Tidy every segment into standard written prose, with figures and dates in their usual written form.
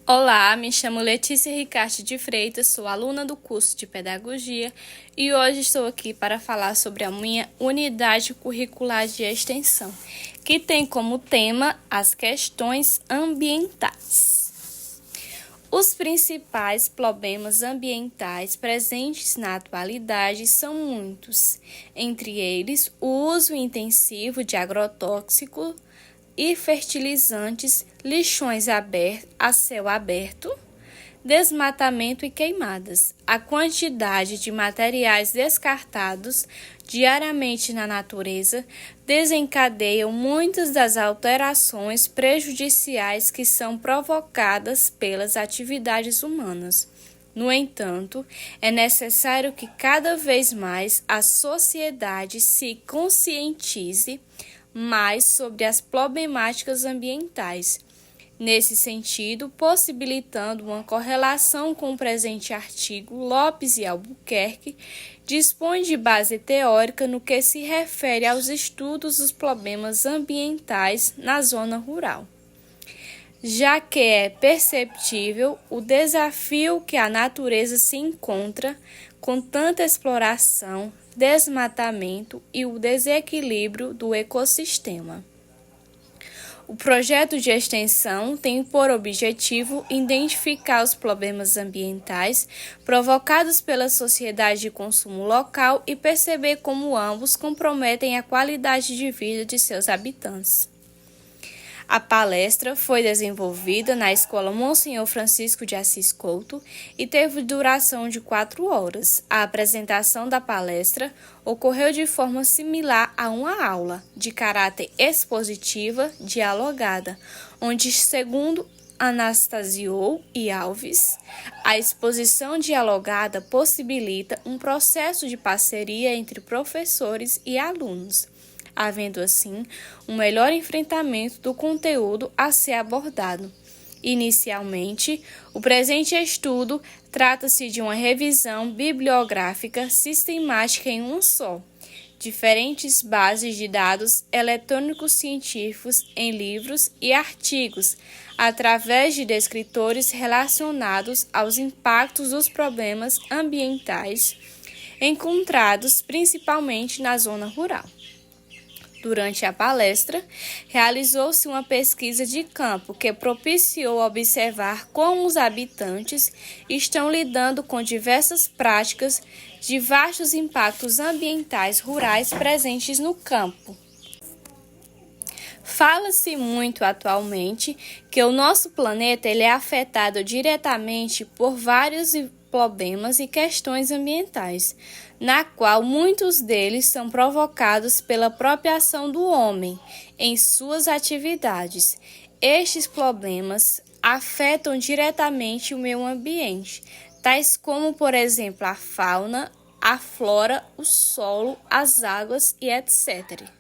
Olá, me chamo Letícia Ricarte de Freitas, sou aluna do curso de Pedagogia e hoje estou aqui para falar sobre a minha unidade curricular de extensão, que tem como tema as questões ambientais. Os principais problemas ambientais presentes na atualidade são muitos, entre eles o uso intensivo de agrotóxicos e fertilizantes, lixões a céu aberto, desmatamento e queimadas. A quantidade de materiais descartados diariamente na natureza desencadeiam muitas das alterações prejudiciais que são provocadas pelas atividades humanas. No entanto, é necessário que cada vez mais a sociedade se conscientize mais sobre as problemáticas ambientais. Nesse sentido, possibilitando uma correlação com o presente artigo, Lopes e Albuquerque dispõe de base teórica no que se refere aos estudos dos problemas ambientais na zona rural, já que é perceptível o desafio que a natureza se encontra com tanta exploração, desmatamento e o desequilíbrio do ecossistema. O projeto de extensão tem por objetivo identificar os problemas ambientais provocados pela sociedade de consumo local e perceber como ambos comprometem a qualidade de vida de seus habitantes. A palestra foi desenvolvida na Escola Monsenhor Francisco de Assis Couto e teve duração de 4 horas. A apresentação da palestra ocorreu de forma similar a uma aula, de caráter expositiva, dialogada, onde, segundo Anastasiou e Alves, a exposição dialogada possibilita um processo de parceria entre professores e alunos, havendo assim um melhor enfrentamento do conteúdo a ser abordado. Inicialmente, o presente estudo trata-se de uma revisão bibliográfica sistemática em um só, diferentes bases de dados eletrônicos científicos em livros e artigos, através de descritores relacionados aos impactos dos problemas ambientais encontrados principalmente na zona rural. Durante a palestra, realizou-se uma pesquisa de campo que propiciou observar como os habitantes estão lidando com diversas práticas de vastos impactos ambientais rurais presentes no campo. Fala-se muito atualmente que o nosso planeta ele é afetado diretamente por vários problemas e questões ambientais, na qual muitos deles são provocados pela própria ação do homem em suas atividades. Estes problemas afetam diretamente o meio ambiente, tais como, por exemplo, a fauna, a flora, o solo, as águas e etc.,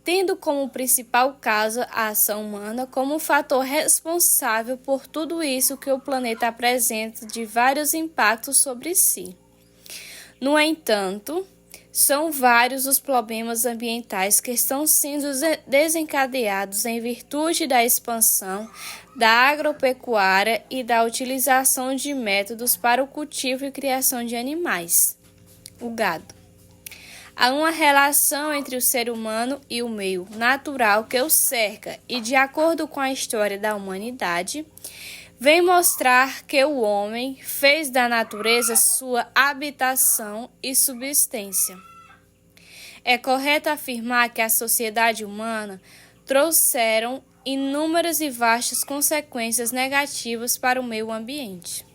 tendo como principal causa a ação humana como um fator responsável por tudo isso que o planeta apresenta de vários impactos sobre si. No entanto, são vários os problemas ambientais que estão sendo desencadeados em virtude da expansão da agropecuária e da utilização de métodos para o cultivo e criação de animais, o gado. Há uma relação entre o ser humano e o meio natural que o cerca e, de acordo com a história da humanidade, vem mostrar que o homem fez da natureza sua habitação e subsistência. É correto afirmar que a sociedade humana trouxeram inúmeras e vastas consequências negativas para o meio ambiente.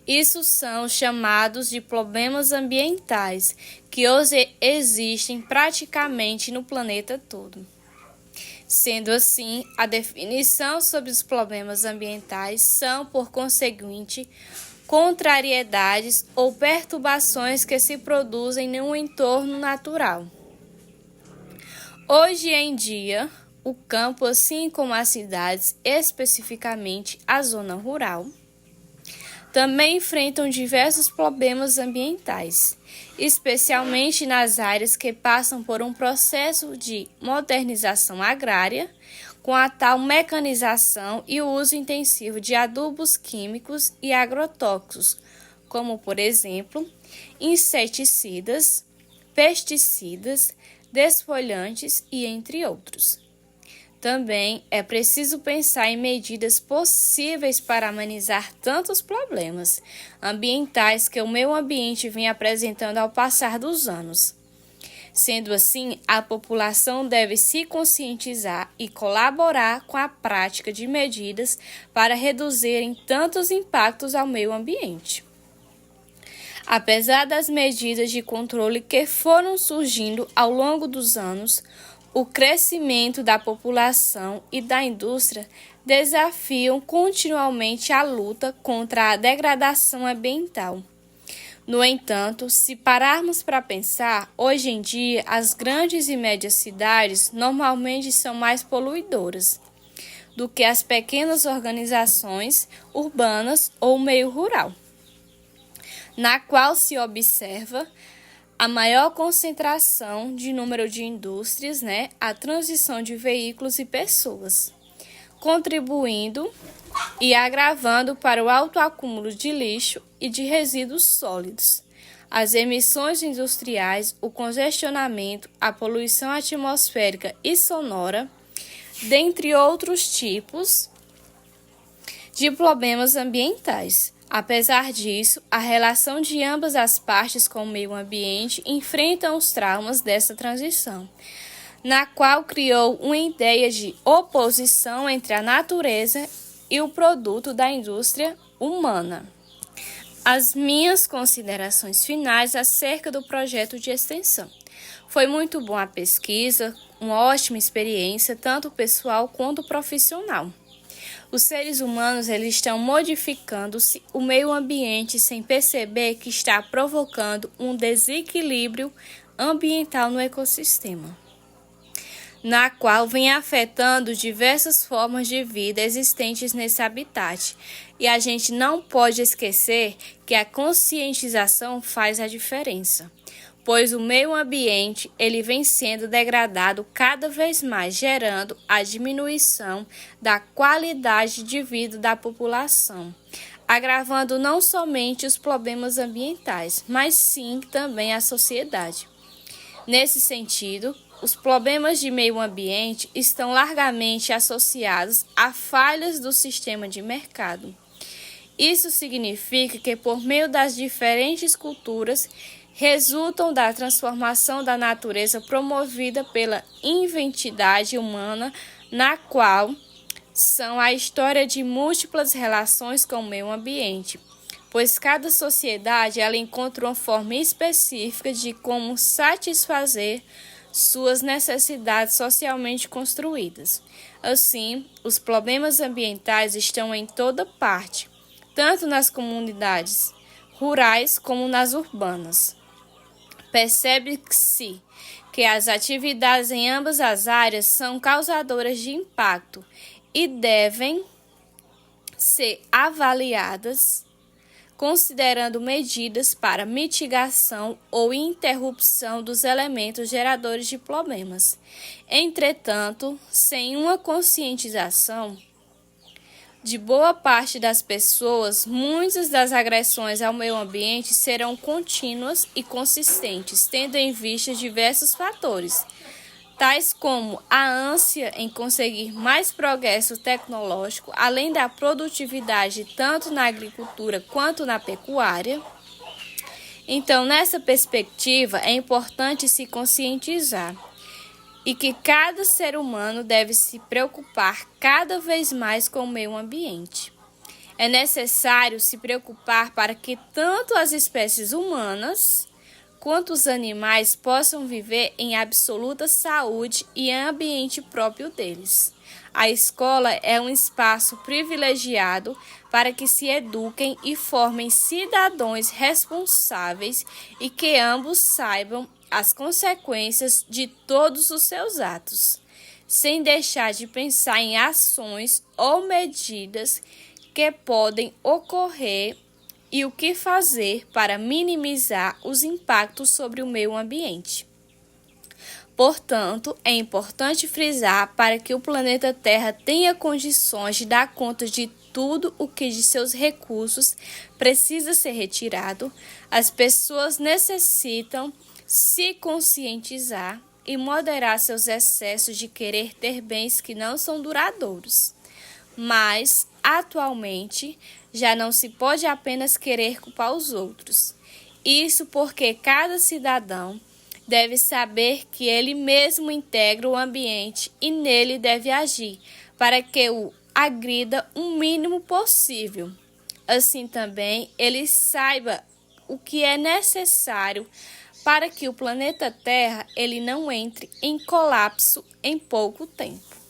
Isso são os chamados de problemas ambientais, que hoje existem praticamente no planeta todo. Sendo assim, a definição sobre os problemas ambientais são, por conseguinte, contrariedades ou perturbações que se produzem no entorno natural. Hoje em dia, o campo, assim como as cidades, especificamente a zona rural, também enfrentam diversos problemas ambientais, especialmente nas áreas que passam por um processo de modernização agrária, com a tal mecanização e o uso intensivo de adubos químicos e agrotóxicos, como, por exemplo, inseticidas, pesticidas, desfolhantes e entre outros. Também é preciso pensar em medidas possíveis para amenizar tantos problemas ambientais que o meio ambiente vem apresentando ao passar dos anos. Sendo assim, a população deve se conscientizar e colaborar com a prática de medidas para reduzirem tantos impactos ao meio ambiente. Apesar das medidas de controle que foram surgindo ao longo dos anos, o crescimento da população e da indústria desafiam continuamente a luta contra a degradação ambiental. No entanto, se pararmos para pensar, hoje em dia as grandes e médias cidades normalmente são mais poluidoras do que as pequenas organizações urbanas ou meio rural, na qual se observa a maior concentração de número de indústrias, a transição de veículos e pessoas, contribuindo e agravando para o alto acúmulo de lixo e de resíduos sólidos, as emissões industriais, o congestionamento, a poluição atmosférica e sonora, dentre outros tipos de problemas ambientais. Apesar disso, a relação de ambas as partes com o meio ambiente enfrenta os traumas dessa transição, na qual criou uma ideia de oposição entre a natureza e o produto da indústria humana. As minhas considerações finais acerca do projeto de extensão. Foi muito bom a pesquisa, uma ótima experiência, tanto pessoal quanto profissional. Os seres humanos eles estão modificando-se o meio ambiente sem perceber que está provocando um desequilíbrio ambiental no ecossistema, na qual vem afetando diversas formas de vida existentes nesse habitat. E a gente não pode esquecer que a conscientização faz a diferença, pois o meio ambiente ele vem sendo degradado cada vez mais, gerando a diminuição da qualidade de vida da população, agravando não somente os problemas ambientais, mas sim também a sociedade. Nesse sentido, os problemas de meio ambiente estão largamente associados a falhas do sistema de mercado. Isso significa que, por meio das diferentes culturas, resultam da transformação da natureza promovida pela inventividade humana, na qual são a história de múltiplas relações com o meio ambiente, pois cada sociedade ela encontra uma forma específica de como satisfazer suas necessidades socialmente construídas. Assim, os problemas ambientais estão em toda parte, tanto nas comunidades rurais como nas urbanas. Percebe-se que as atividades em ambas as áreas são causadoras de impacto e devem ser avaliadas considerando medidas para mitigação ou interrupção dos elementos geradores de problemas. Entretanto, sem uma conscientização de boa parte das pessoas, muitas das agressões ao meio ambiente serão contínuas e consistentes, tendo em vista diversos fatores, tais como a ânsia em conseguir mais progresso tecnológico, além da produtividade tanto na agricultura quanto na pecuária. Então, nessa perspectiva, é importante se conscientizar e que cada ser humano deve se preocupar cada vez mais com o meio ambiente. É necessário se preocupar para que tanto as espécies humanas quanto os animais possam viver em absoluta saúde e ambiente próprio deles. A escola é um espaço privilegiado para que se eduquem e formem cidadãos responsáveis e que ambos saibam as consequências de todos os seus atos, sem deixar de pensar em ações ou medidas que podem ocorrer e o que fazer para minimizar os impactos sobre o meio ambiente. Portanto, é importante frisar para que o planeta Terra tenha condições de dar conta de tudo o que de seus recursos precisa ser retirado, as pessoas necessitam se conscientizar e moderar seus excessos de querer ter bens que não são duradouros. Mas, atualmente, já não se pode apenas querer culpar os outros. Isso porque cada cidadão deve saber que ele mesmo integra o ambiente e nele deve agir, para que o agrida o mínimo possível. Assim também ele saiba o que é necessário para que o planeta Terra ele não entre em colapso em pouco tempo.